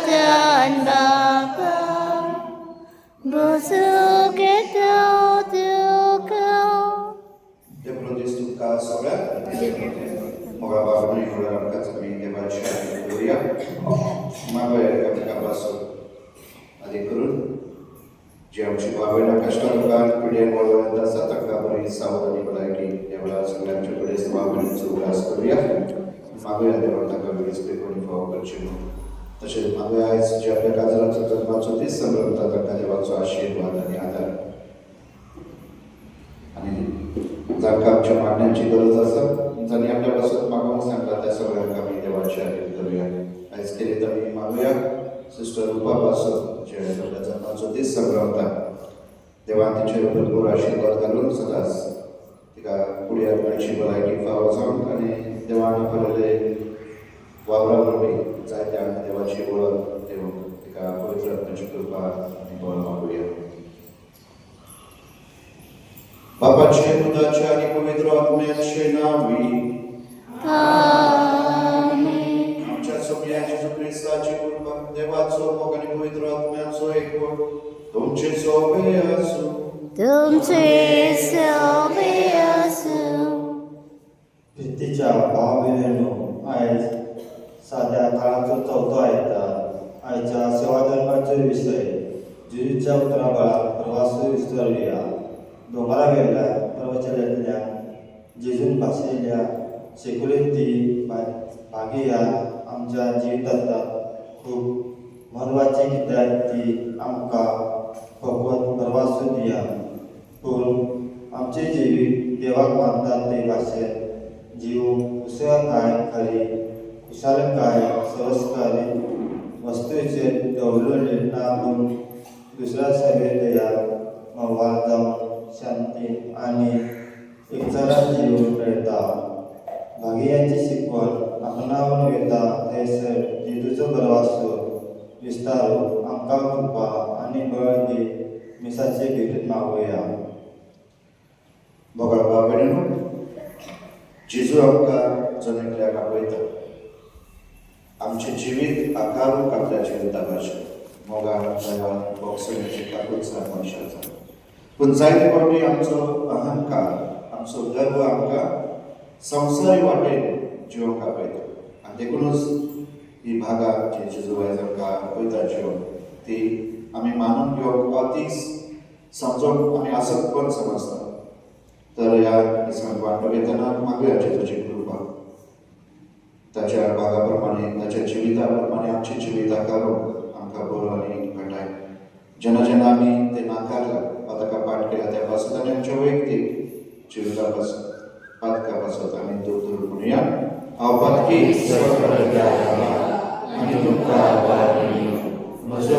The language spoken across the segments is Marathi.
dan Bapa busuk itu juga. Dia perlu diistukan saudara. Moga Bapak mengulang kami devacia gloria. Mago ya kami kabaso. Adik kurun. Jam Bapak nak kashtalukan pilihan walau yang dasar tak kabari saudara lagi. Dia berasal dari Jubilee Bapak mencuba gloria. Mago ya dia tak kabari seperti info bercuma. तसे मागे आहे जे आपल्या काजरांचं जन्माचं ते संभ्रम तारखा देवाचा आशीर्वाद आणि आधार आणि जर का आमच्या मागण्यांची गरज असेल जरी आपल्यापासून मागून सांगता त्या सगळ्यांना मी देवाची आशीर्वाद करूया आज केले तर मी मागूया सिस्टर रूपापासून जे आपल्या जन्माचं ते संभ्रम देवान तिचे भरपूर आशीर्वाद घालून सदाच तिका पुढे आपल्याची भलायकी फावो जाऊन आणि देवाने पडले वावरावरती जायते आणि देवाची ओळख देऊन एका पवित्र आत्म्याची कृपा आणि बळ मागूया. बापाचे मुलाचे आणि पवित्र आत्म्याचे नावी आमच्या सोबया येशू ख्रिस्ताची कृपा देवाचो मोग आणि पवित्र आत्म्याचो एकवट तुमचे सोबे असो. ख्रिस्तीच्या भाव-बहिणींनो, आज साध्या काळाचो चौथो आयतार आयच्या सेवा धर्माचे विषय जेजूच्या उतराबळाक प्रवास विस्तारुया. दोंगरा गेल्ल्या प्रवचनांतल्यान जेजून भाशयल्या शेकुलेंती भागिया आमच्या जिवितांत खूब म्हत्वाची कित्याक ती आमकां फकत प्रवास दिया पूण आमचे जिवीत देवाक मानतात ते भाशेन जिवूंक कुशळकाय खरी खुशालकाय संस्कारी वस्तूचेर दवरलेले ना म्हूण दुसऱ्या सगळे दया मवार जावन शांती आनी एकचारान जिवून मेळटा. भागियांची शिकवण आपणावन घेता थंयसर जेजूचो प्रवासो विस्तारूंक आमकां कृपा आनी बळ दी मिसाचे भेट मागुया. बघा बाबेनो जेजू आमकां जल्मल्याक आपयता आमचे जिवीत आकारूंक आपल्या जिविता भाशेन मोगा देवान बॉक्सराची काकूच मनशाचा पूण जायते फावटी आमचो अहंकार आमचो गर्व आमकां संवसारी वाटेन जिवंक आपयता आनी देखूनच ही भागा जी जेजू आयज आमकां आपयता जिवन ती आमी मानून घेवंक अतीच समजोवंक आमी आसक्तपण समजता. तर ह्या दिसांत वांटो घेतना मागुया जेजूची कृपा ताच्या भागाप्रमाणे ताच्या जिविताप्रमाणे आमची जिवितां कारूंक आमकां बरो आनी घटाय. जेन्ना जेन्ना आमी ते नाकारला वा ताका पाठ केला त्या पासून आनी आमच्या वैयक्तीक जिविता पासून पातका पासून आमी दूर दूर म्हणुया. हांव पातकी आनी तुमकां आभारी म्हजो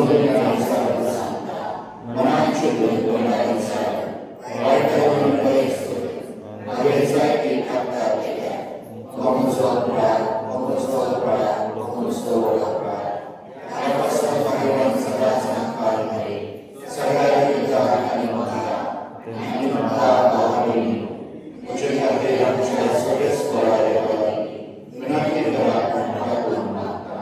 मनाक शुद्ध वायट करून पयस हांवें जायती कापता केल्या म्हजो अपराध म्हजो अपराध म्हजो अपराध ह्या पासून भगवान सदांच म्हाका आयले सगळ्या युद्धां आनी म्हाका आनी म्हाका आभारी म्हजे खातीर आमचे सगळे सुवाळे विनंती करात म्हाका करून मागता.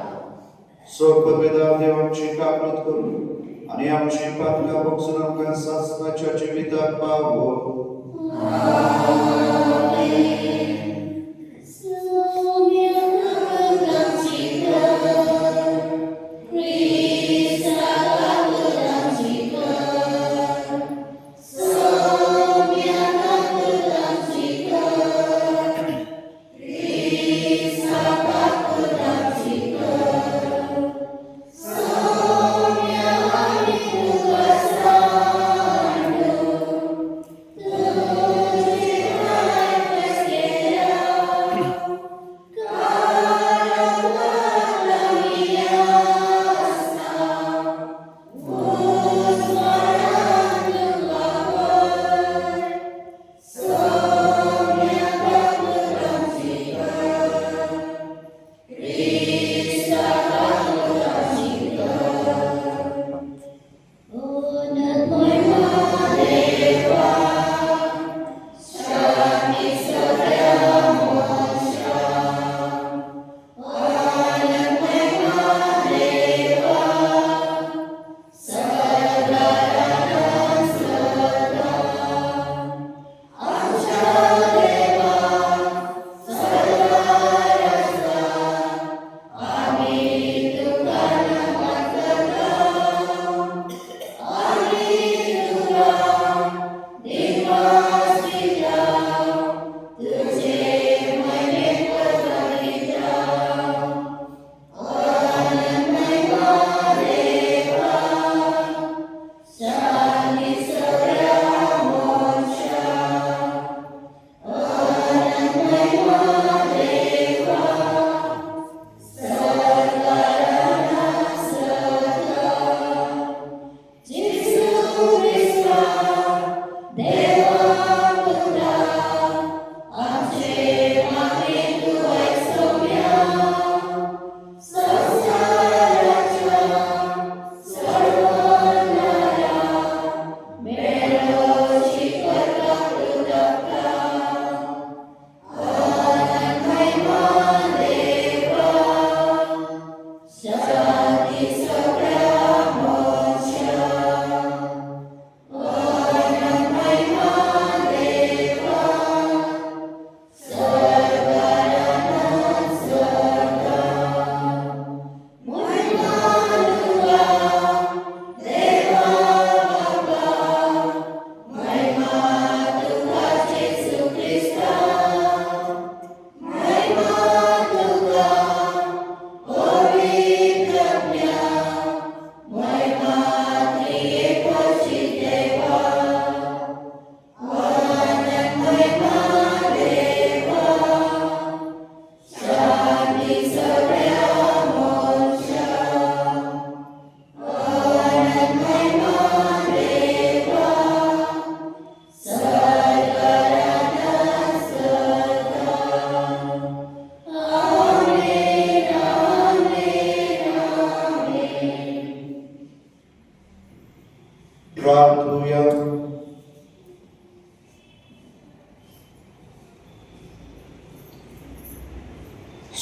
सो पदवेदार देवाची काकूत करून आनी आमची पातकां बगसून आमकां सासणाच्या जिविताक पावो.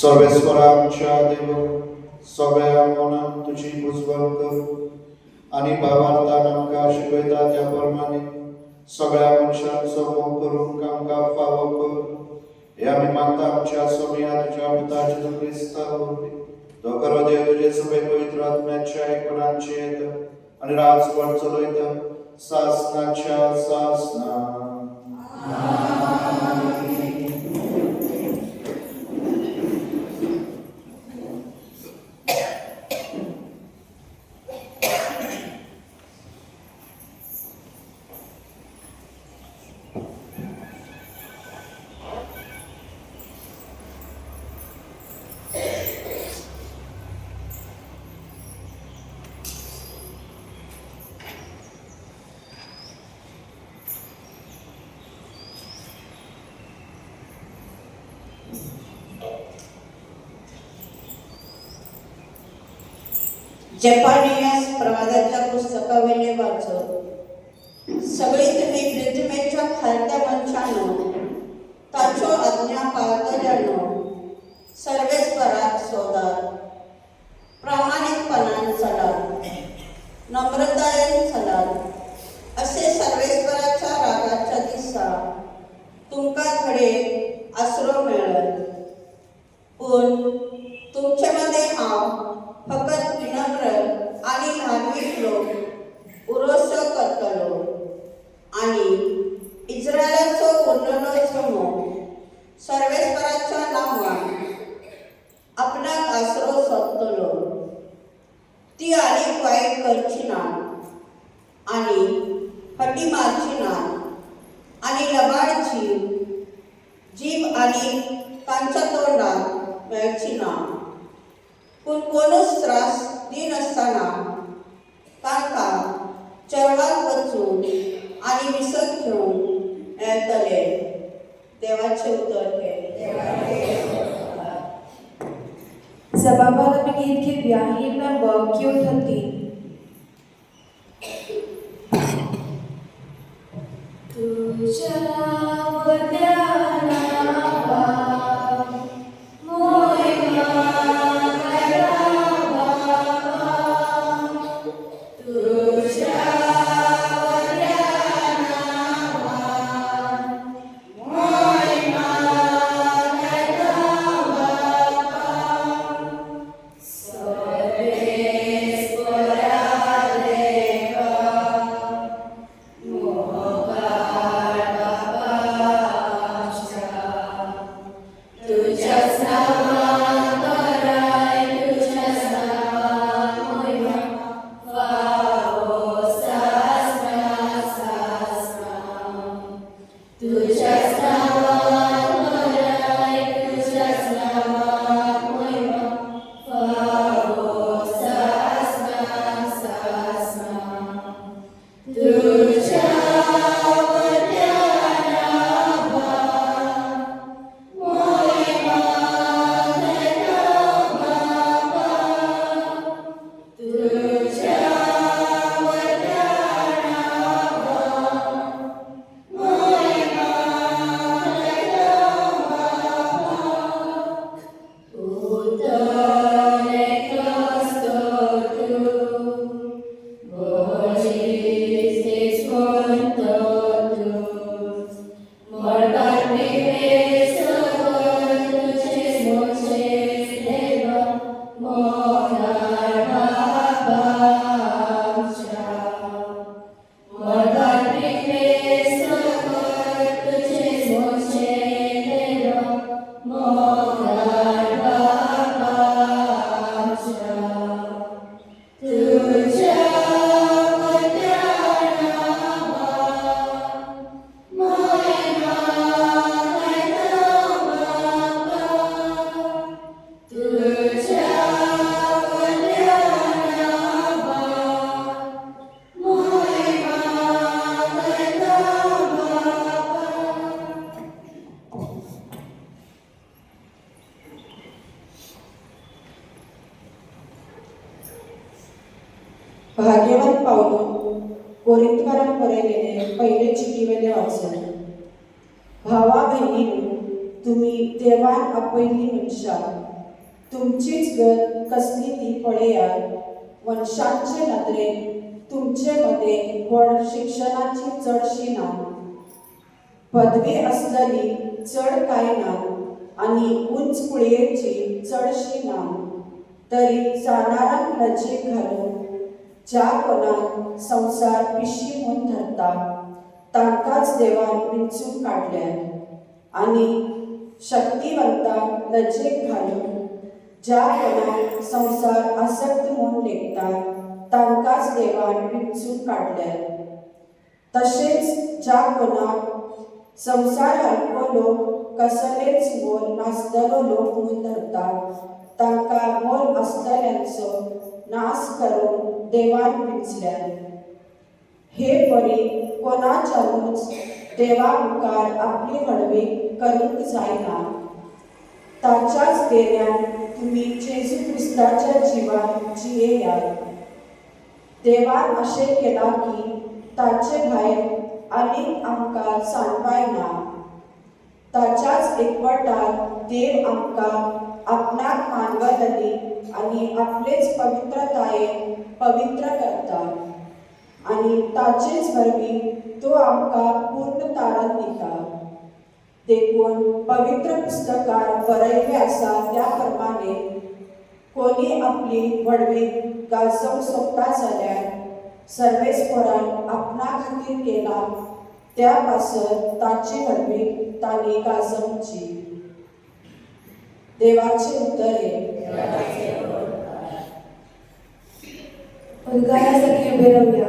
सर्वेश्वरा आमच्या देव, सगळ्या मनात तुझी उजवण कर आणि भावार्थान आमकां शिकयता त्या प्रमाणे सगळ्या मनशांचो मोग करून आमकां फावो कर. हे आमी मागता आमच्या सोम्या तुझ्या पुता जेजू क्रिस्ता वरवीं. तो खरो देव तुजे सगळे पवित्र आत्म्याच्या एकपणाचे येता आनी राजवट चलयता सासनाच्या सासना. जेपानियास प्रवादाच्या पुस्तकावेले वाचत सगळी तुम्ही पृथ्वीच्या खालत्या मनशानो ताच्यो आज्ञा पाळतल्यानो सर्वेस्पराक सोदात, प्रामाणिकपणान चलात, नम्रतायेन चलात असे सर्वेस्पराच्या रागाच्या दिसा तुमकां खडे आसरो मेळत. पूण तुमचे मध्ये हांव फकत विनम्र आणि धार्मिक लोक उरोसो करतलो आणि इस्रायलाचो उरलेलो जमो सर्वेस्पराच्या नांवान आपणाक आसरो सोदतलो. ती आनीक वायट करची ना आणि फटी मारची ना आणि लबाड जीभ आनी तांच्या तोंडात मेळची ना. पूण कोणूच त्रास दिनासतना तांकां चेवळाक वचून आनी विसत घेवन मेळटले. देवाचे उतर हे. Zababala begin kibya himna kyu thati. Tuja vadana भाग्यवान पावलो कोरिंथकारांक बरयलेले पहिले चिटीवेले वाचन. भावा बहिणीनो, तुम्ही देवान आपयली मनशां तुमचीच गत कसली ती पळयात मनशांचे नदरेन तुमचे मध्ये व्हड शिक्षणाची चडशी ना पदवी असलेली चड कांय ना आनी उंच कुळयेची चडशी ना तरी जाणारांक लजेक घालून ज्या कोणाक संवसार पिशी म्हूण धरता तांकांच देवान विंचून काडल्यात आनी शक्तिवंतांक लजेक घालून ज्या कोणाक संवसार आसक्त म्हूण लेखतात तांकांच देवान विंचून काडल्यात तशेंच ज्या कोणाक संवसार हलको लोक कसलेच मोल नासतलो लोक म्हूण धरतात तांकां मोल आसतल्यांचो नाश करून देवान विंचल्यात हे परी कोणाच्यानूच देवा मुखार आपली हडवीक करूंक जायना ताच्याच देण्यान तुम्ही जेजू क्रिस्ताच्या जिवान जियेयात देवान अशें केलां की ताचे भायर आनीक आमकां सांडपाय ना ताच्याच एकवटान देव आमकां आपणाक मानवली आनी आपलेच पवित्रतायेन पवित्र करता आनी ताचेच वरवीं तो आमकां पूर्ण तारण दिता देखून पवित्र पुस्तकार बरयल्लें आसा त्या प्रमाणे कोणी आपली व्हडवीक गाजोवंक सोदता जाल्यार सर्वेस्परान आपणा खातीर केला त्या पासत ताची व्हडवीक तांणी गाजोवची देवाचे उतर हे उद्गारासाठी उभे राहूया.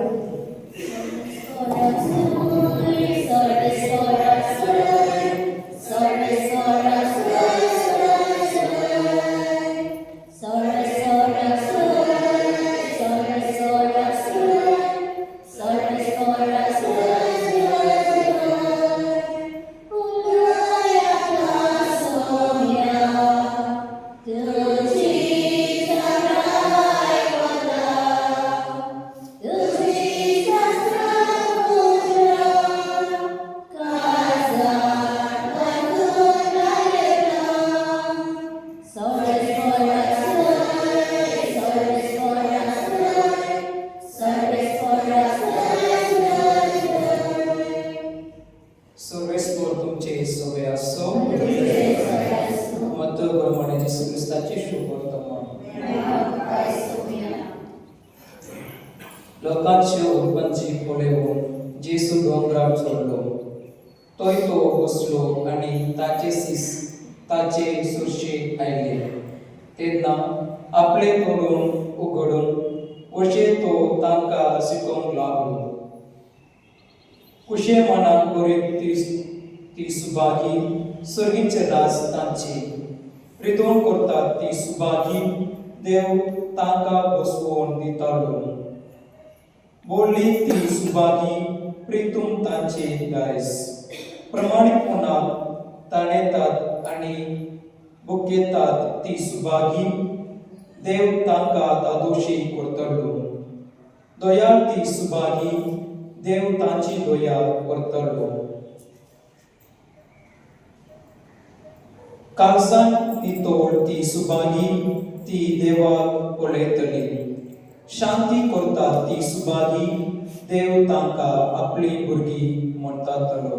लोकांचे उत्पन्नची पळोवन जेसू डोंगरार चडलो तोय तो बसलो आनी ताचे सीस ताचे सुरशे आयले तेन्ना आपले तोंड उगडून अशें तो तांकां शिकोवंक लागलो कुशे मनाक करीत ती सुभागी सर्गीचे राज तांची रितोन करतात ती सुभागी देव तांकां बसवून दितालो बोलली ती सुभागी प्रितूम तांचे दायस प्रमाणीकपणान ताणेतात आनी बुकेतात ती सुभागी देव तांकां तादोशी करतलो दयाळ ती सुभागी देव तांची दया करतलो काळजान नितोळ ती सुभागी ती देवाक उलयतली शांती करतात ती सुभागी देव तांकां आपली भुरगीं म्हणटातलो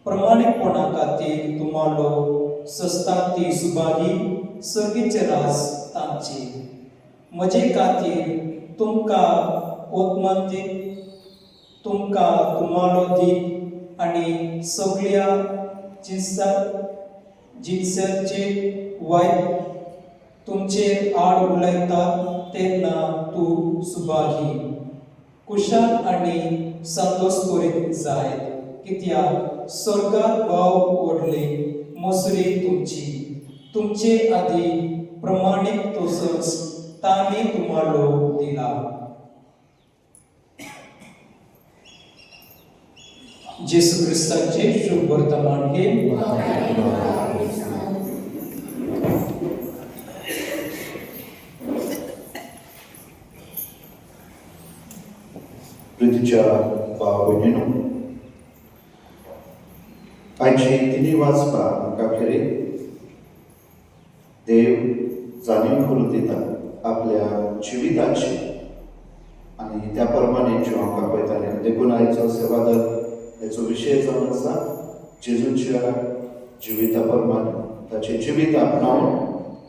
प्रमाणीकपणा खातीर तुम्हालो सस्तात ती सुभागी सर्गीचे राज तांची म्हजे खातीर तुमकां ओतमंतीक तुमकां तुम्हालो दीक आनी सगळ्या जिन्साचे वायट तुमचेर आड उलयता तेन्ना तूं सुभागी कुशाल आनी संतोश करीत जायत कित्याक स्वर्गात भाव ओडले मसरी तुमचे आदी प्रमाणीक तसोच तांणी तुम्हालो दिला जेसू ख्रिस्ताचे शुभ वर्तमान हे प्रितीच्या भाव भयणीनो आयच्या आयची तिन्ही वाचपा म्हाका खेरीत देव जाणीव करून दिता आपल्या जिविताची आणि त्या प्रमाणे ज्यो आमकां पळयताले देखून आयचो सेवादल हेचो विशय जावन आसा जेजूच्या जिविता प्रमाणे ताचे जिवीत आपणावन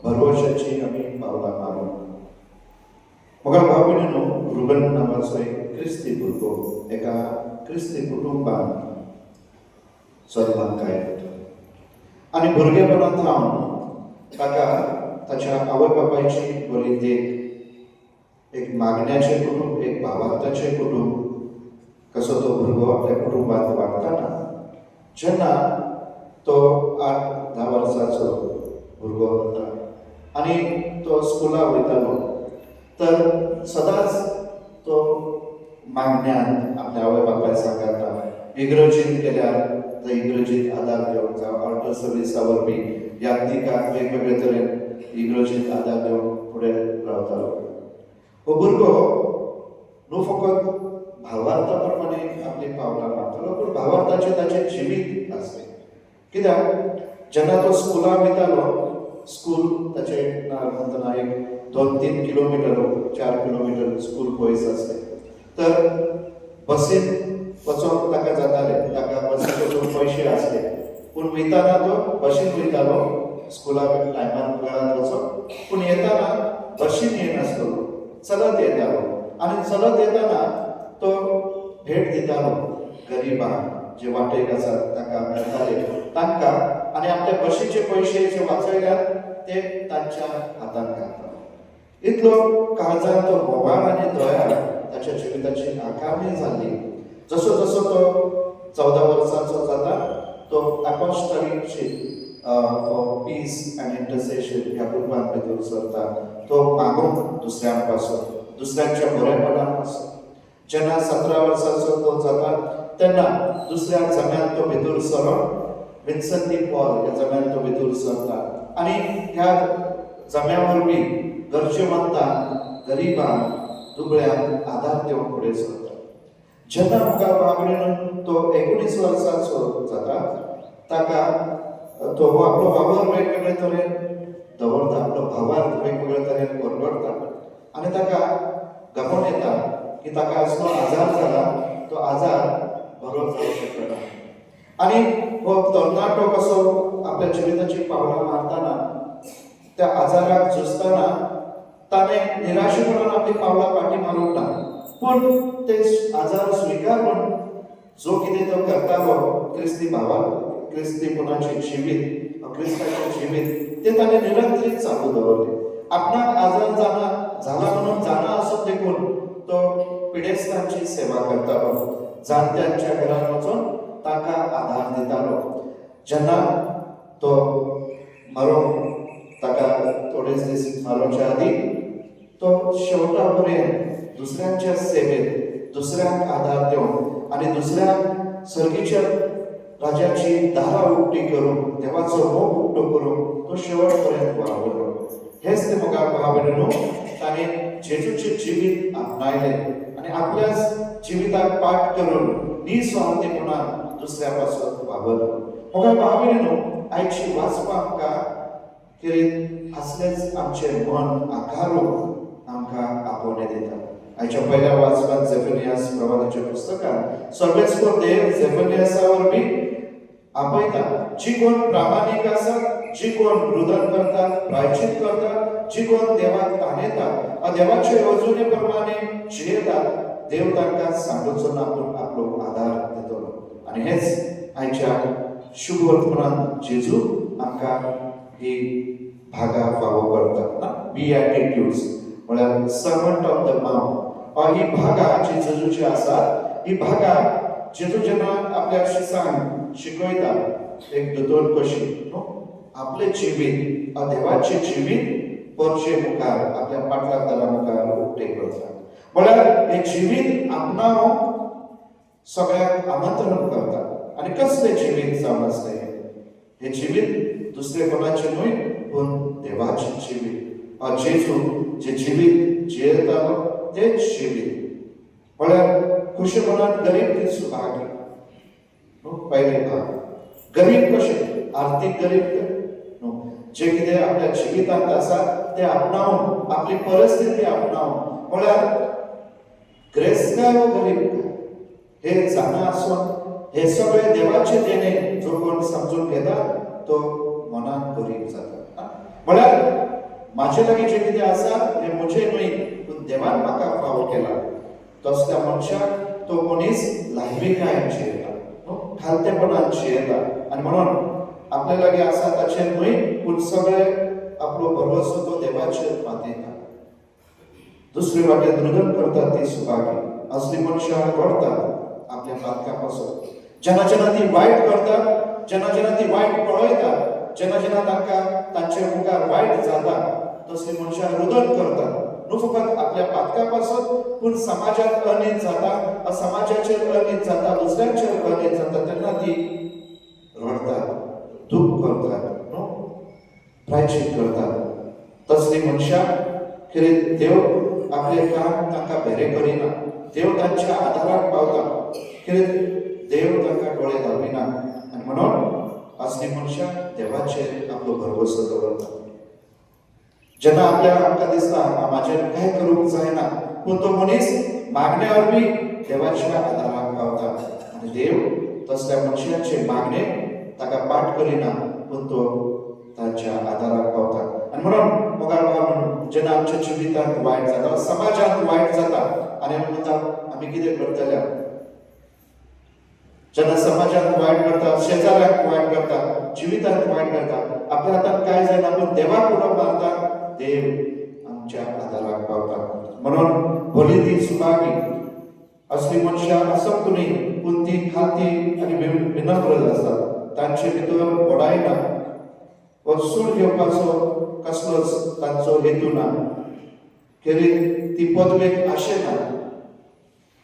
भरवशाची आमी पावलां मारूं. म्हाका भाव भयणीनो, रुबन नांवाचो एक क्रिस्ती भुरगो एका क्रिस्ती कुटुंबान जल्माक आयलो आनी भुरगेपणांत ताका ताच्या आवय बापायची बरी देख, एक मागण्याचें कुटुंब, एक भावार्थाचें कुटुंब, कसो तो भुरगो आपल्या कुटुंबांत वागताना जेन्ना तो 8-10 वर्साचो भुरगो जाता आनी तो स्कुलाक वयतालो तर सदांच तो मागण्यान आपल्या आवय बापाय सांगता इग्रजींत गेल्यार तर इग्रजींत आदार घेवन जावं ऑल्टर सर्विसा वरवीं यात्रिकांक वेगवेगळे तरेन इग्रजींत आदार घेवन फुडें रावतालो. हो भुरगो न्हू फकत भावार्था प्रमाणे आपली पावलां मारतालो पूण भावार्थाचें ताचें जिवीत आसलें. कित्याक जेन्ना तो स्कुलाक वयतालो, स्कूल ताचें म्हणटना एक 2-3 किलोमिटर 4 किलोमिटर स्कूल पयस आसलें तर बसीन वचोंक ताका जातालें, ताका बसीचे वचून पयशे आसले पूण वयताना तो बसीन वयतालो स्कुलाक टायमार वेळार वचोंक, पूण येताना बसीन येनासलो, चलत येतालो आनी चलत येताना तो भेट दितालो गरिबांक जे वाटेक आसात ताका मेळटाले तांकां आनी आपल्या बसीचे पयशे जे वाचयल्यात ते तांच्या हातांत घालतालो. इतलो काळजांत तो मोगाळ आनी दयाळ ताच्या जिविताची आकारणी जाल्ली. जसो जसो तो 14 वर्सांचो जाता तो अपोस्टोलिकची फॉर पीस अँड इंटरसेशन ह्या ग्रुपान भितर सरता. तो मागूंक दुसऱ्यां पासून, दुसऱ्यांच्या बरेपणां पासून. जेन्ना 17 वर्साचो तो जाता तेन्ना दुसऱ्या जम्यांत तो भितर सरून विन्संट डी पॉल ह्या जम्यांत तो भितर सरता आनी ह्या जम्या वरवीं गरजेवंतांक, गरिबांक, दुबळ्यांक आदार दिवंक फुडें सरता. जेन्ना मुखार बाबडीन तो 19 वर्साचो जाता ताका तो आपलो वावर वेगवेगळे तरेन दवरता, आपलो भावार्थ वेगवेगळे तरेन परगडता आनी ताका गमोन येता की ताका असलो आजार जाला, तो आजार बरो जावंक शकना. आनी हो तरणाटो कसो आपल्या जिविताची पावलां मारतना त्या आजाराक झुजतना ताणें निराशेपणान आपली पावलां फाटीं मारूंक ना, पूण ते आजार स्विकारून जो कितें तो करतालो क्रिस्ती भावाक, क्रिस्तीपणाचें जिवीत, क्रिस्ताचें जिवीत तें ताणें निरंतरीत चालू दवरलें. आपणाक आजार जाला म्हणून जाणा आसून देखून तो पिडेस्तांची सेवा करतालो, जाणट्यांच्या घरांत वचून तांकां आदार दितालो. जेन्ना तो मरोंक ताका थोडेच दीस मरोवच्या आदीं तो शेवटा पर्यंत दुसऱ्यांच्या सेवेत, दुसऱ्यांक आदार दिवन आनी दुसऱ्यांक सर्गीच्या राजाची दारां उक्ती करून, देवाचो मोग उक्तो करून तो शेवट पर्यंत वावरलो. हेच ते म्हाका भाव भयणीनो, ताणें जेजूचें जिवीत आपणायलें आनी आपल्याच जिविताक पाठ करून निस्वार्थीपणान दुसऱ्या पासून वावरलो. म्हाका भाव भयणीनो, आयची वाचपां आमकां कितें असलेच आमचें मन आकारूंक आमकां आपोवणें दिता. आयच्या पयल्या वाचपांत झेफनियास प्रवादाच्या पुस्तकांत सर्वेस्पर देव झेफनियासा वरवीं आपयता जी कोण प्रामाणीक आसात, जी कोण रुदन करतात, प्रायश्चित करतात, जी कोण देवाक ताणेतात, देवाचे येवजणे प्रमाणे जियेतात, देव तांकां सांडूचो ना पूण आपलो आदार दितलो. आनी हेच आयच्या शुभ वर्तमानांत जेजू आमकां ही भागा फावो करता. बीएटिट्यूड्स म्हळ्यार सर्वंट ऑफ द माउंट, ही भागा जी जेजूची आसा, ही भागा जेजू जेन्ना आपल्या शिसांक शिकयता एक दोतोर कशी आपले जिवीत, देवाचे जिवीत परचे मुखार आपल्या पाटलाक दारा मुखार उक्ते करता. म्हळ्यार हे जिवीत आपणावंक सगळ्यांक आमंत्रण करता. आनी कसलें जिवीत जावन आसलें हे जिवीत दुसरे कोणाचें न्हय पूण देवाचें जिवीत. जेजू जे जिवीत जियेतालो तेच जिवीत. म्हळ्यार खुशेपणान गरीब ती सुभागी. पयले भाग गरीब कशे आर्थीक गरीब न्हू, जे कितें आपल्या जिवितांत आसा ते आपणावन आपली परिस्थिती आपणावन म्हळ्यार ग्रेसकाय व गरीब हे जाणा आसून हे सगळे देवाचे देणे जो कोण समजून घेता तो मनान गरीब जाता. म्हळ्यार माझे लागीं जे कितें आसा हे म्हजे न्हय पूण देवान म्हाका फावो केला. तसल्या मनशाक तो मनीस लायविकायेन जियेता, खालतेपणान जियेता. आनी म्हणून आपल्या लागीं आसा ताचेर न्हय पूण सगळे आपलो भरवसो तो देवाचेर मातयता. दुसरे वाटेन रुदन करतात ती सुभागी. असली मनशां रडतात आपल्या पातका पासून. जेन्ना जेन्ना ती वायट करतात, जेन्ना जेन्ना ती वायट पळयतात, जेन्ना जेन्ना तांकां तांचे मुखार वायट जाता, तसली मनशां रुदन करतात. न्हू फकत आपल्या पातका पासून पूण समाजात अनेक जाता, समाजाचेर अनेक जाता, दुसऱ्यांचेर अनेक जाता तेन्ना ती रडतात, दूख करतात, न्हू प्रायश्चित करतात. तसली मनशां कितें देव आपले काम तांकां बेरे करिना. देव तांच्या आदाराक पावता. कितें देव तांकां डोळे धांविना. आनी म्हणून असली मनशां देवाचेर आपलो भरवसो दवरता. जेन्ना आमकां दिसता म्हाजेर कांय करूंक जायना, पूण तो मनीस मागण्या वरवीं देवाच्या आदाराक पावता. आनी देव तसल्या मनशाचे मागणे ताका पाठ करिना, पूण तो तांच्या आदाराक पावता. आनी म्हणून मोगाळ भाव जेन्ना आमच्या जिवितांत वायट जाता, समाजांत वायट जाता, आनी आमी म्हणटा आमी कितें करतले. जेन्ना समाजांत वायट करता, शेजाऱ्याक वायट करता, जिवितांत वायट करता, आपल्या हातांत कांय जायना पूण देवाक उडो मारता, देव आमच्या आदाराक पावता. म्हणून भली ती सुभागी. असली मनशां आसप न्ही पूण ती खाती आनी विनम्र आसतात. तांचे भितर व्हडाय ना वा सूड घेवपाचो कसलोच तांचो हेतू ना. खेरीत ती पदवेक आशेना.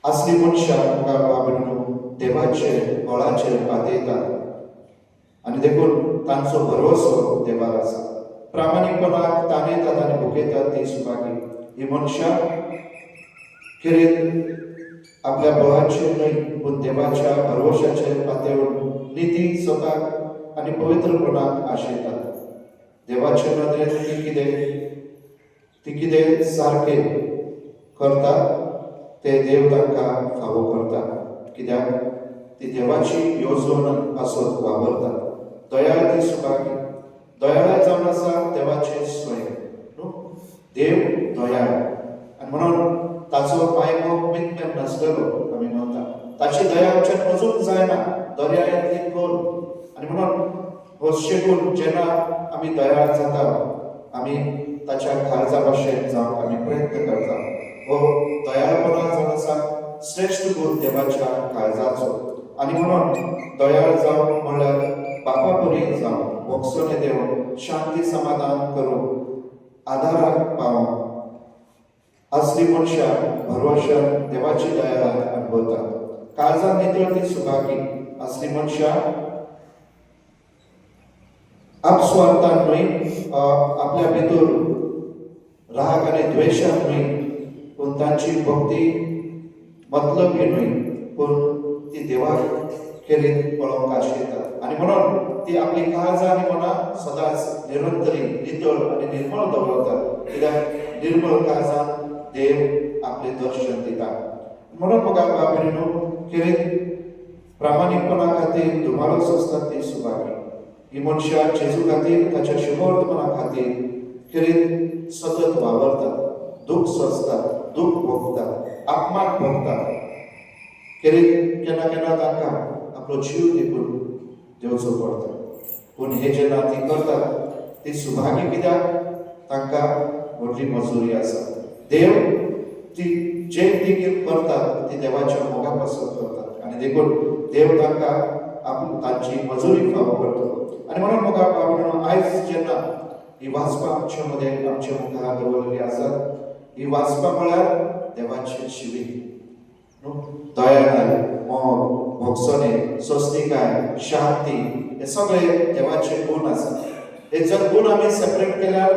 असली मनशां देवाचेर बळाचेर पातयतात आनी देखून तांचो भरवसो देवार आसा. प्रामाणीकपणाक ताणयतात आनी भुकयतात ती सुभागी. ही मनशां खेरीत आपल्या बळाचेर न्हय पूण देवाच्या भरवशाचेर पातयून निती स्वताक आनी पवित्रपणाक आशयतात. देवाचे नदरेन ती कितें सारकें करतात ते देव तांकां फावो करता. कित्याक ती देवाची येवजण पासत वावरतात. दयाळ ती सुभागी. दयाळ जावन आसा देवाचे स्वयं. देव दयाळ आनी म्हणून ताचो पांयमोग मितमेन नासलेलो आमी म्हणटा. ताची दया आमच्यान अजून जायना, दर्यायतली खोल. आनी म्हणून हो शेकून जेन्ना आमी दयाळ जाता, आमी ताच्या काळजा भाशेन जावंक आमी प्रयत्न करता. हो दयाळपणा जावन आसा श्रेष्ठ गुण देवाच्या काळजाचो. आनी म्हणून दयाळ जावप म्हणल्यार बापा परी जावं, वोगसोने देव शांती समाधान करूं, आदाराक पावूं. असली मनशां भरवशान देवाची दया अनुभवतात. काळजान नितळ ती सुभागी. असली मनशां अपस्वार्थान न्हय, आपल्या भितर राग आनी द्वेशान न्हय, पूण तांची भक्ती मतलबी न्हय, पूण ती देवाक खेरीत पळोवंक आशयतात. आनी म्हणून ती आपली काळजां आनी मनां सदांच निरंतरी नितळ आनी निर्मळ दवरतात. कित्याक निर्मळ काळजान देव आपले दर्शन दिता. म्हणून म्हाका बाबरीनो खेरीत प्रामाणीकपणा खातीर दुबाळस आसतात ती सुभागी. ही मनशां जेजू खातीर ताच्या शुभवर्तमाना खातीर खेरीत सतत वावरतात, दूख सोंसतात, दूख भोगतात, अपमान भोगतात. खेरीत केन्ना केन्ना तांकां आपलो जीव देखून दिवचो पडटा. पूण हे जेन्ना ती करतात ती सुभागी. कित्याक तांकां व्हडली मजुरी आसा. देव ती जे ती करतात ती देवाच्या मोगा पासून करतात आनी देखून देव तांकां तांची मजुरी फावो करता. आनी म्हणून म्हाका बाबडो आयज जेन्ना ही वाचपां आमचे मदें आमच्या मुखार दवरलेली आसात, ही वाचपां म्हळ्यार देवाचें जिवीत. दयाळ, मोग, भोगसणे, सोंसणीकाय, शांती हे सगळे देवाचे गुण आसात. हे जर गुण आमी सेपरेट केल्यार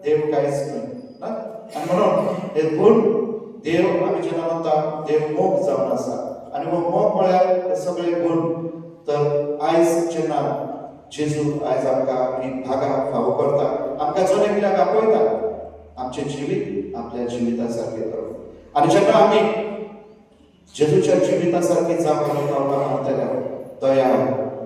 देव कांयच न्हय. आनी म्हणून हे गुण देव आमी जेन्ना म्हणटा देव मोग जावन आसा. आनी हो मोग म्हळ्यार हे सगळे गुण तर आयज जेन्ना जेजू आयज आमकां ही भागा फावो करता, आमकां जण एकल्याक आपयता आमचें जिवीत आपल्या जिविता सारकें करप. आनी जेन्ना आमी जेजूच्या जिविता सारकी जावपाक पावपाक मागतल्या दया,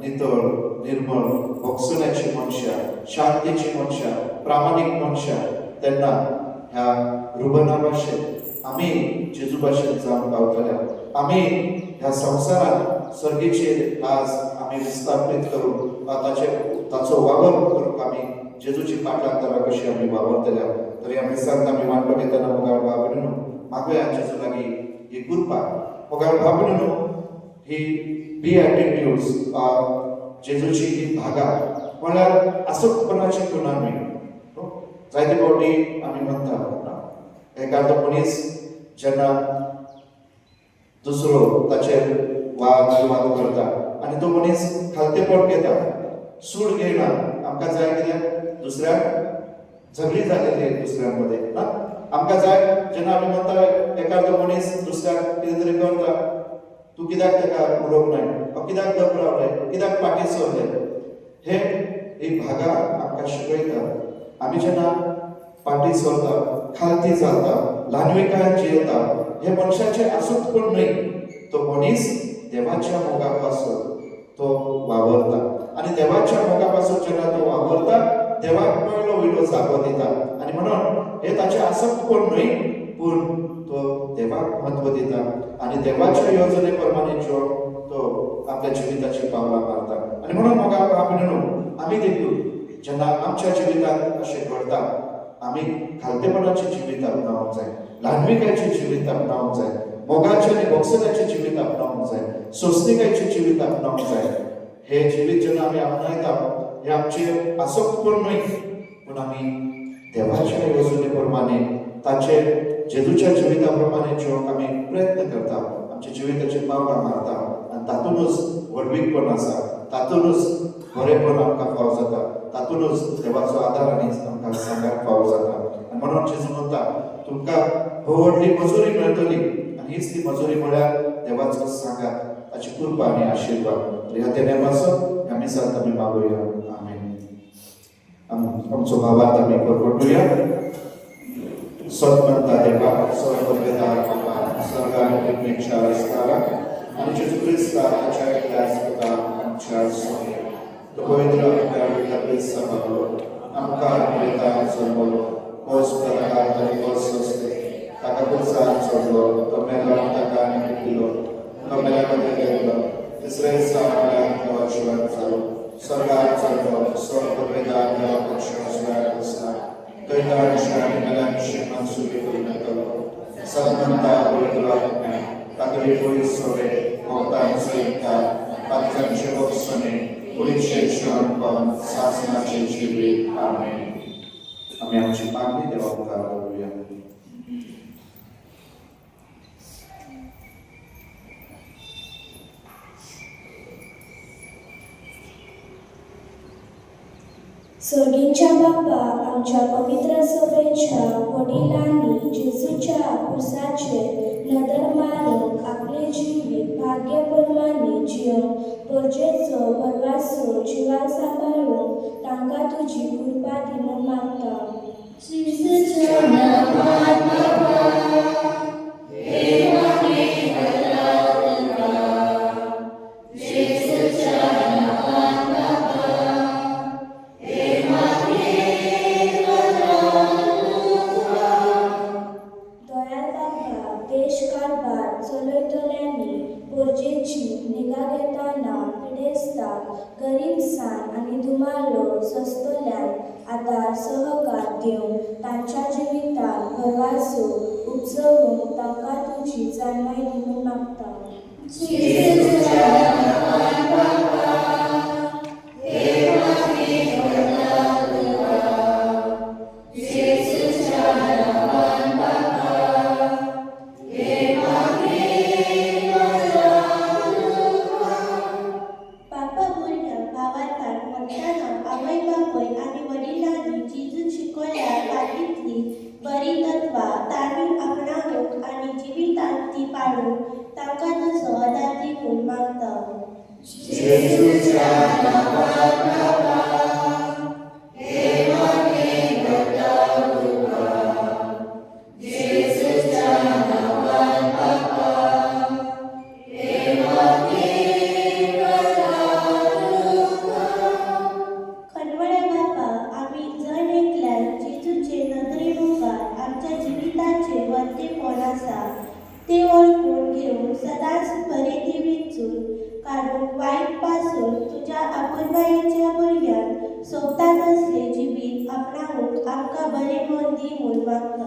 नितळ, निर्मळ, भोगसुण्याची मनशां, शांतीची मनशां, प्रामाणीक मनशां, तेन्ना ह्या रुबना भाशेन आमी जेजू भाशेन जावन पावतल्या. आमी ह्या संवसारात सर्गेचेर आज आमी विस्थापीत करून ताचो वावर करूंक आमी जेजूची पाटलांतरां कशी आमी वावरतल्या. तरी आमी सांगता आमी वांटो घेतना मोगाळ भावणीनो मागुया जेजू लागीं ही कृपा. मोगाळ भावणीनो ही बिएटिट्यूड्स जेजूची ही भागा म्हळ्यार आसुकपणाची खुणामी. जायते फावटी आमी म्हणटा एखादो मनीस जेन्ना दुसरो ताचेर वाद विवाद करता आनी तो मनीस खालतेपण घेता, सूड घेयना, आमकां जाय कितें दुसऱ्याक झगडी जालेली दुसऱ्यां मदें ना. आमकां जाय जेन्ना आमी म्हणटा एखादो मनीस दुसऱ्याक कितें तरी करता, तूं कित्याक ताका उलोवंक ना, कित्याक दबरावलें, कित्याक फाटीं सरलें. ही भागा आमकां शिकयता. आमी जेन्ना फाटीं सरता, खालती जाता, ल्हानविकायेन जियेता, हे मनशाचें आसूकपण न्हय. तो मनीस देवाच्या मोगा पासून तो वावरता आनी देवाच्या मोगा पासून जेन्ना तो वावरता देवाक पयलो वयलो जागो दिता. आनी म्हणून हे ताचें आसूकपण न्हय, पूण तो देवाक म्हत्व दिता आनी देवाच्या येवजणे प्रमाणे तो आपल्या जिविताची पावलां मारता. आनी म्हणून मोगा भावणीनो आमी देखून जेन्ना आमच्या जिवितांत अशें घडटा, आमी खालतेपणाचें जिवीत आपणावंक जाय, ल्हानविकायेचें जिवीत आपणावंक जाय, मोगाचें आनी भोगसुण्याचें जिवीत आपणावंक जाय, सोंसणिकायेचें जिवीत आपणावंक जाय. हे जिवीत जेन्ना आमी आपणायता हे आमचें आसूकपण न्हय, पूण आमी देवाच्या येवजणे प्रमाणे ताचे जेजूच्या जिविता प्रमाणे जिवंक आमी प्रयत्न करता, आमच्या जिविताची पावलां मारता. आनी तातूंतच व्हडवीकपण आसा, तातूंतच बरेपण आमकां फाव जाता, तातूंतच देवाचो आदार आनी आमकां सांगाक फाव जाता. आनी म्हणून जेजू म्हणटा तुमकां व्हडली मजुरी मेळटली आनी हीच ती मजुरी म्हळ्यार देवाचो सांगात, ताची कृपा आनी आशिर्वाद. ह्या नेमाचो आमी सांगता आमी मागुया. आमेन. आमचो भावार्थ आमी परगटुया. सतमंता देवा, सर्ववेदार बाबा, सर्वांत पेक्षा आसताना आनी जेजू क्रिस्ताच्या इतिहासांत आमच्या सोय तो पवित्र आत्म्याच्या सभालो आमकां पळयता जल्मलो, होस प्रकार तरी होस असते, ताका पुरसाद सोडलो, तो मेलो ताका निपटिलो, तो मेल्या मध्ये गेलो, तिसरे दिसा तो जिवंत जालो, स्वर्गाक चडलो, सर्ववेदार देवा पक्षा सुवार बसला, दैतांच्या आनी मेल्यांची मनसुबी करून येतलो, सतमंता पवित्र आत्म्या तातडी पयस सोडे भोवतान सयता, पातकांचे भोगसणे पुरीचे शिवणपण सासनाचे जिवीत. आमेन. आमी आमची मागणी देवा मुखार दवरुया. सर्गीच्या बापा, आमच्या पवित्र सभेच्या वडिलांनी जेजूच्या कुर्साचेर नदर मारून आपले जिवीत भाग्यप्रमाणे जिवन परजेचो भरवासो जिवाक सांबाळून तांकां तुजी कृपा दी म्हूण मागता. गरीबसाण आनी दुमालो सस्तोल्यान आदार सहकार दिवन तांच्या जिविताक भरवासो उपजवूंक तांकां तुजी जाणवाय दी म्हूण मागता. Jesus. ते ओळखून घेऊन सदाच बरे ती विचून काढून वाईट पासून तुझ्या आपुलबाईच्या भुरग्यान सोबता नसले जिबीत आपणाहून आमका बरे म्हूण दी म्हूण मागता.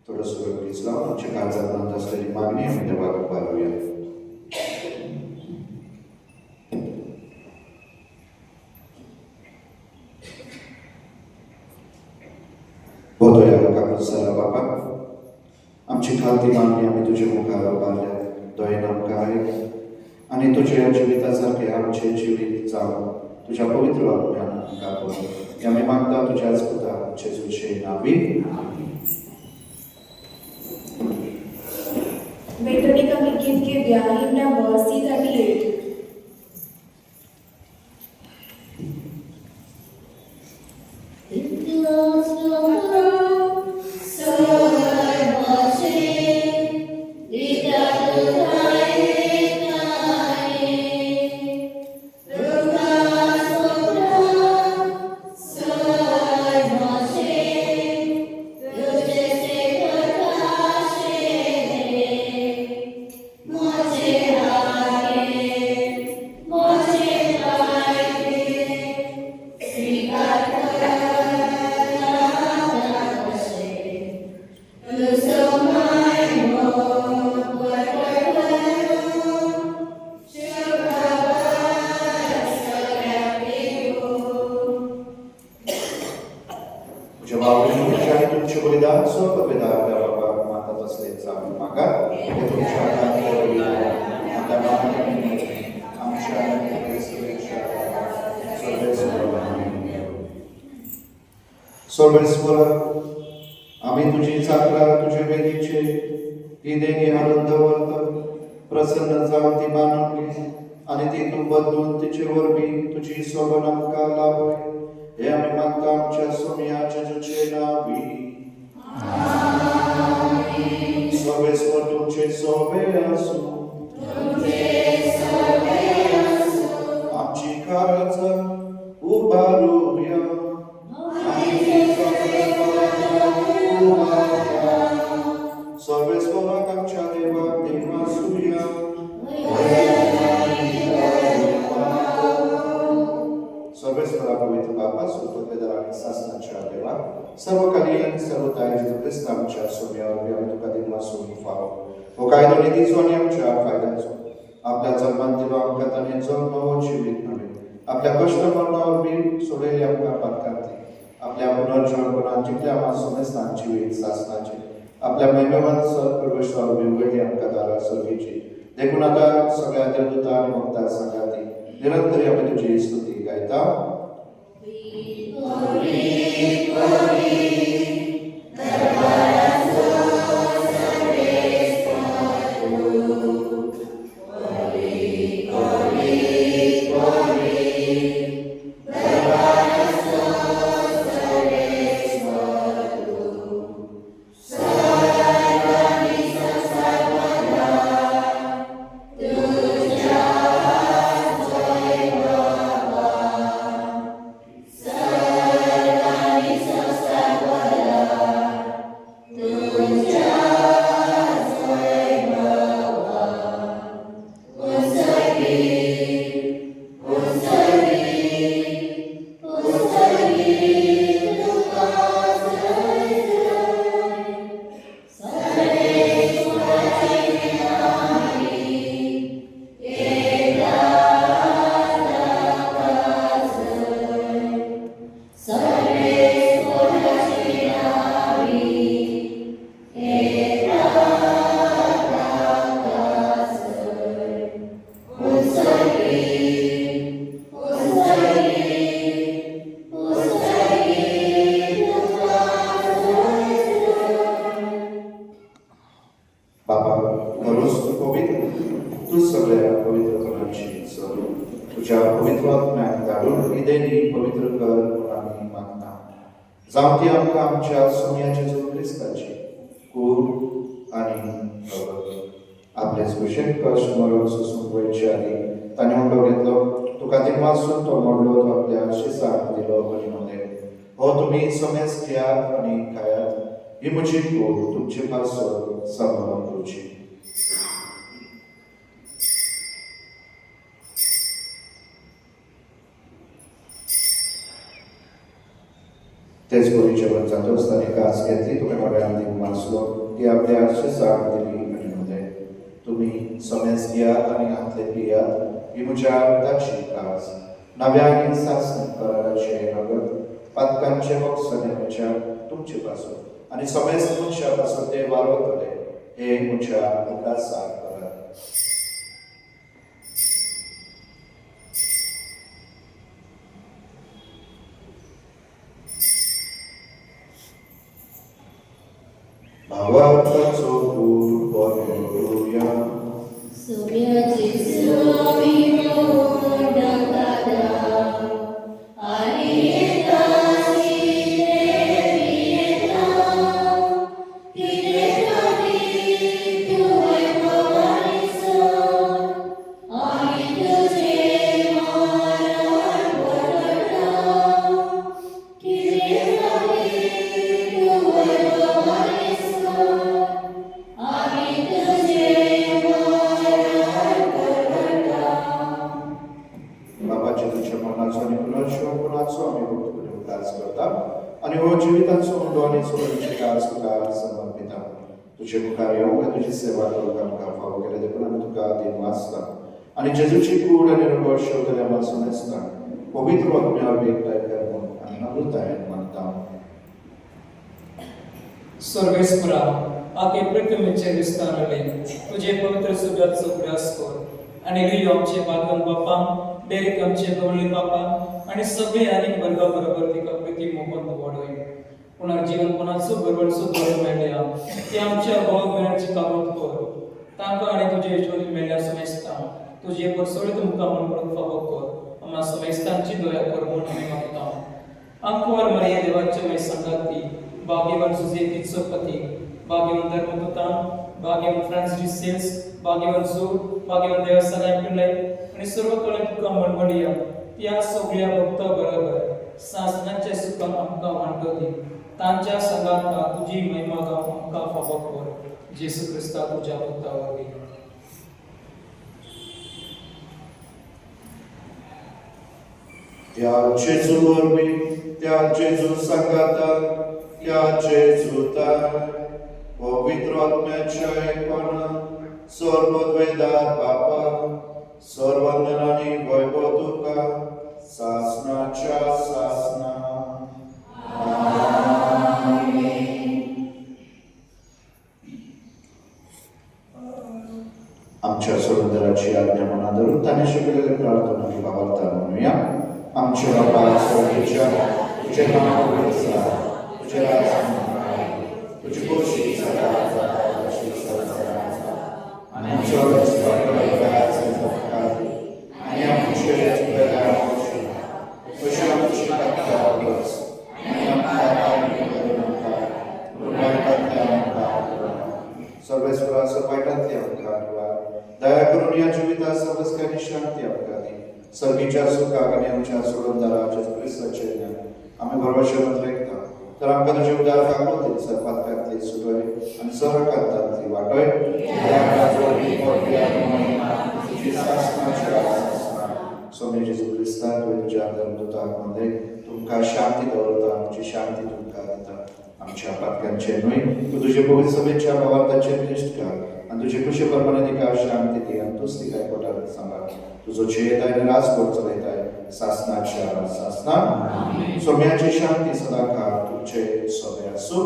थोडं सुरक्षित लावून आमच्या काळजात नंतर असलेली मागणी आम्ही देवाला पाळूया. बोलूया लोकांना बाबा, आमची खालती मागणी आम्ही तुझ्या मुखावर पाळल्या दयेन आमकां आयक आणि तुझ्या जिवितासारखे आमचे जिवीत जावं तुझ्या पवित्र आत्म्यान आमकां बोल आम्ही मागता तुझ्याच पुता जेजूचे नावी. Veronica Mikit के ब्याह number C38. तुमचे बलिदान स्वपविधान बाबा माता असलेचा मागा तुमच्या सर्वेश्वर आम्ही तुझी चाकरा तुझे वेदीचे ही देणी हारून दवरतो प्रसन्न जाऊन ती मानून घे आणि ती तू बदलून तिचेवर मी तुझी सर्वनामका लाभ हे आम्ही मागता आमच्या सोम्याच्या जेजूचे नावी. सर्वेश्वर तुमचे सोबे असू आमची कारज उभारूया सर्वेश्वराक आमच्या देवाक देवासूया सर्वेश्वरा पवित्र बापा सुपवित्र आणि शासनाच्या देवा सर्वकालीन सर्वताय जेजू ख्रिस्त आमच्या सोम्यावर आम्ही तुका देवासून फावो हो कायदो निधीचो आणि आमच्या फायद्याचो आपल्या जन्मान देवा आमकां ताणें जल्म जिवीत नव्हे आपल्या कष्ट मरणावर बी सोडलेली आमकां पातकांती आपल्या पुनर्जन्मपणान जितले आम्हा समस्तांक जिवीत शासनाचे आपल्या महिमेवंत सत्प्रवेशावर बी उघडली आमकां दारां सर्गीची देखून आता सगळ्या देवदूतां आणि भक्तां सांगाती निरंतरी आम्ही तुझी स्तुती गायता. तुझ्या पवित्र आत्म्याक धाडून हृदयनी पवित्र कर आम्ही मागता. जावं ती आमकां आमच्या सोम्याच्या जेजू क्रिस्ताची कूड आनी आपले सुशेक कश्ट मरण सोसूंक वयचे आदी ताणें म्हणलो घेतलो तुका ती वाचून तो मोडलो तो आपल्या शिसाक दिलो आनी म्हणलें हो तुमी समेज घेयात आनी खायात ही म्हजी कूड तुमची पासो सांबाळून घेवची. तेच बरी जेवण जाता आसतना कास घेतली तुका नव्यान दिवंक वाचलो ती आपल्या शिसाक दिली आनी म्हणलें तुमी समेज घेयात आनी हातले पियात ही म्हज्या ताची कास नव्यान सासण कराराचे नगद पातकांचे बक्षणे म्हज्या तुमचे पासून आनी समेज मनशा पासून ते वारवतले हे म्हज्या उकासाक करात. भावार्थाचो कूड करूया. सोम्याची स्वामी मोडकादा आणि येता तुझे मुखार येवंक तुजी सेवा करूंक आमकां फावो केले देखून आमी तुका देव वाचता आनी जेजूची कूड आनी रगत शेवतले वाचून आसता पवित्र आत्म्यार एकठांय कर म्हूण आमी अमृतायेन मागता. स्वर्गेस्परा आखे पृथ्वीचे विस्तारले तुझे पवित्र सुजात उगडास कर आनी रियो आमचे बागन बापा डेरेक आमचे गवळी बापा आनी सगळे आनीक वर्गा बरोबर तिका पृथ्वी मोहन वाडोय पुनर्जीवन कोणाचो बरोबर सुद्दां मेळ्ळ्या ते आमच्या भाव भयणांची कामत कर तांकां आनी तुजे इश्टोनी मेळ्ळ्या समेस्तां तुजे परसोळी तुमकां म्हणून फावो कर आम्हा समेस्तांची दया कर म्हूण आमी मागता. आंकुवार मरिये देवाचे माय संगाती भाग्यवान सुजेतीचो पती भाग्यवान धर्मदूतान भाग्यवान फ्रांसिस सेल्स भाग्यवान सूर भाग्यवान देवस्थान पिल्लय आनी सर्व कळे तुका म्हणवडिया त्या सगळ्या भक्ता बरोबर सासणाच्या सुखान आमकां वांटो दी तांच्या संगात तुजी महिमा गाव आमकां फावो कर जेसू क्रिस्ता तुज्या भक्ता वरवीं. त्या जेजू वरवीं त्या जेजू संगातान त्या जेजूतान पवित्र आत्म्याच्या एकपणान सर्वद्वेदार बापा सर्वंदनांनी वैभव तुका सासणाच्या सासना. आमच्या सर्वंदराची आज्ञा मनात धरून ताणे शिकलेले प्रार्थना आमी भावार्थान म्हणुया. आमचे बापा स्वर्गीच्या तुझे नाव पवित्र तुझे राज्य तुझी गोष्टी सदां जाता तशी आनी आमच्या आनी आमचे अशी आमची सर्वेश्वरा सपायटांतली आमकां दया करून या जिवितात सर्वस्कांनी शांती आमकां दी. सर्गीच्या सुखाक आनी आमच्या सुगंधाराच्या क्रिस्ताचे ज्ञान आमी भरवशेवंत लेखता तर आमकां तुजे उदार काकून सर्पातकांतली सुटय आनी सरकांतांतली वाटय स्वामी जेजू क्रिस्ता तुवें तुज्या धर्मदूताक म्हणलें तुमकां शांती दवरता आमची शांती तुमकां दिता. आमच्या पातकांचे न्हय तूं तुजे पवित्र सभेच्या भावार्थाचे निश्ट कर आनी तुजे कुशे प्रमाणे तिका शांती दी आनी तूंच तिका एकवटान सांबाळ. तुजो चेताय आनी राजकोट चलयताय सासणाच्या सासना सोम्याची शांती सदां काळ तुमचे सभे आसूं.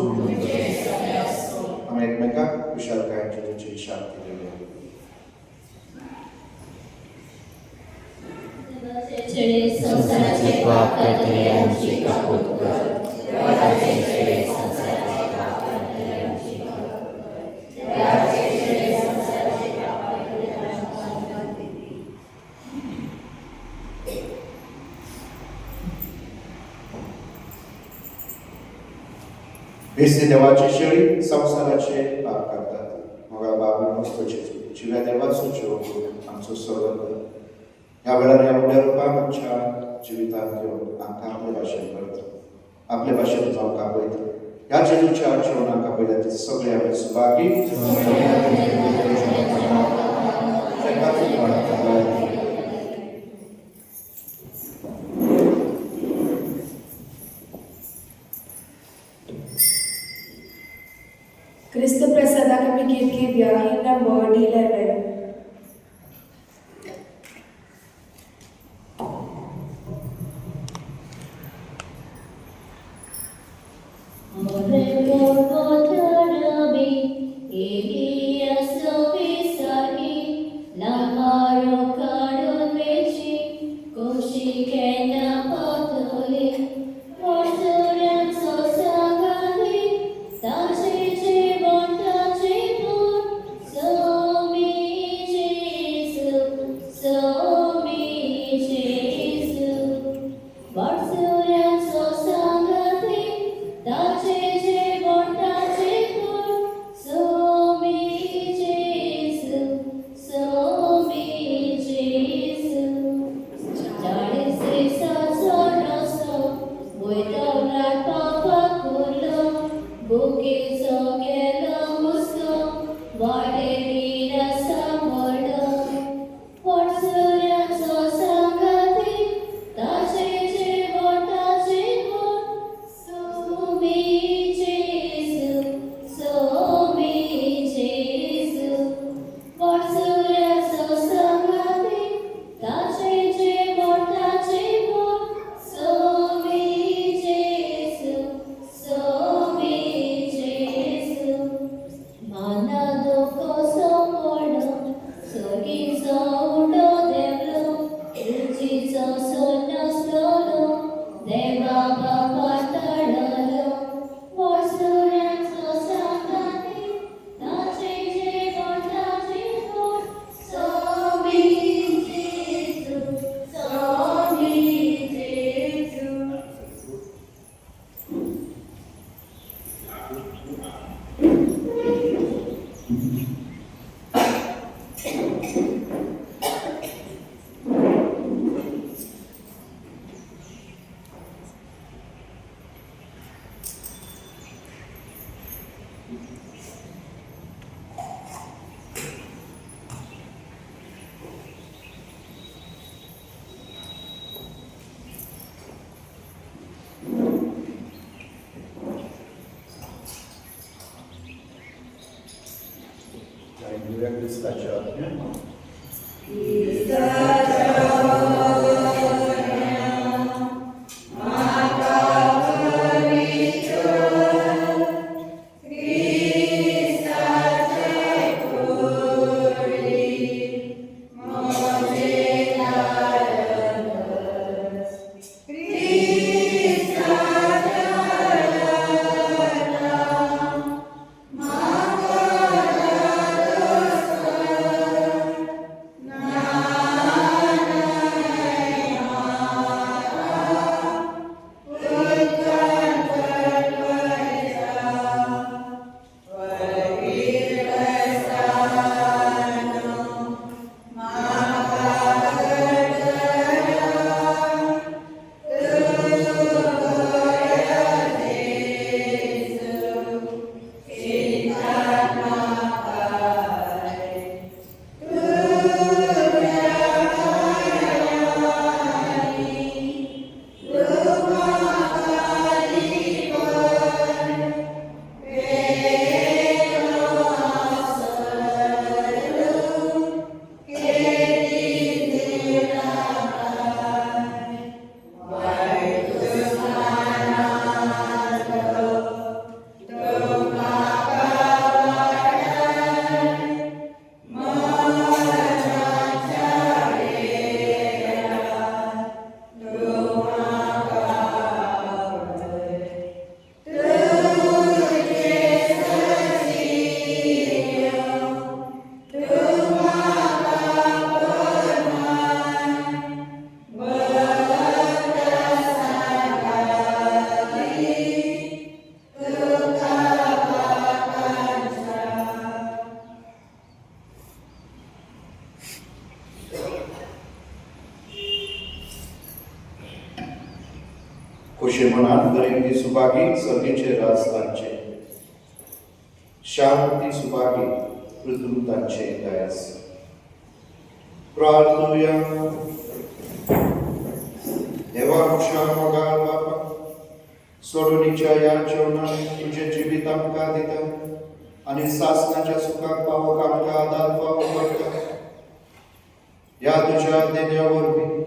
आमी एकमेकांक कुशालकाय जेजूची शांती दिवया. संसाराचे पाप करतले आमची काकूट कर. देवाचे छळे संसाराचे पाप करतले आमची काकूट कर. देवाचे छळे संसाराचे पाप करतले आमची काकूट कर. बेसे देवाची शेळी संसाराचे पाप करतात मग बाबू वस्तूचे जिव्या देवाचो जीव आमचो सर्व ह्या वेळार ह्या उड्या रूपाक आमच्या जिवितांत घेवन आमकां आपले भाशेन करता आपले भाशेन जावंक आपयता ह्या जेजूच्या जिवनाक आपयल्या ते सगळे आमी सुभागी क्रिस्त प्रसादाक आमी गीत घेवया हिम नंबर 11. बरेंगी सुभागी सर्गीचे राज तांचे शांती सुभागी पृथ्वी तांचे दायस प्रार्थूया देवा आमच्या मोगाळ बापा सोडूनीच्या या जेवणात तुझे जिवीत आमकां दिता आणि सासनाच्या सुखाक पावोक आमकां आदार पावो करता या तुझ्या देण्या वरवीं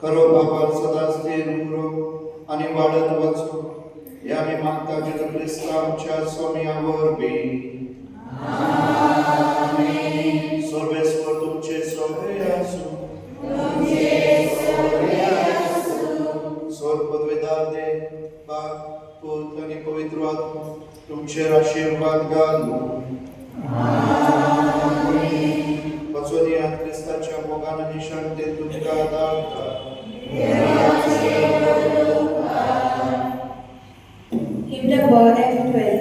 खरो बापार सदांच स्थिर उरो आणि वाडत वचो हे आमी मागता जेजू क्रिस्त आमच्या स्वामिया वरवीं सर्वेस्वर तुमचे सोबे आसूं स्वर पदवेदार दे बाप पूत आणि पवित्र आत्मा तुमचेर आशीर्वाद घालूं वचून या क्रिस्ताच्या मोगान आणि शांतेत तुमकां धाडटा Hymn number F12.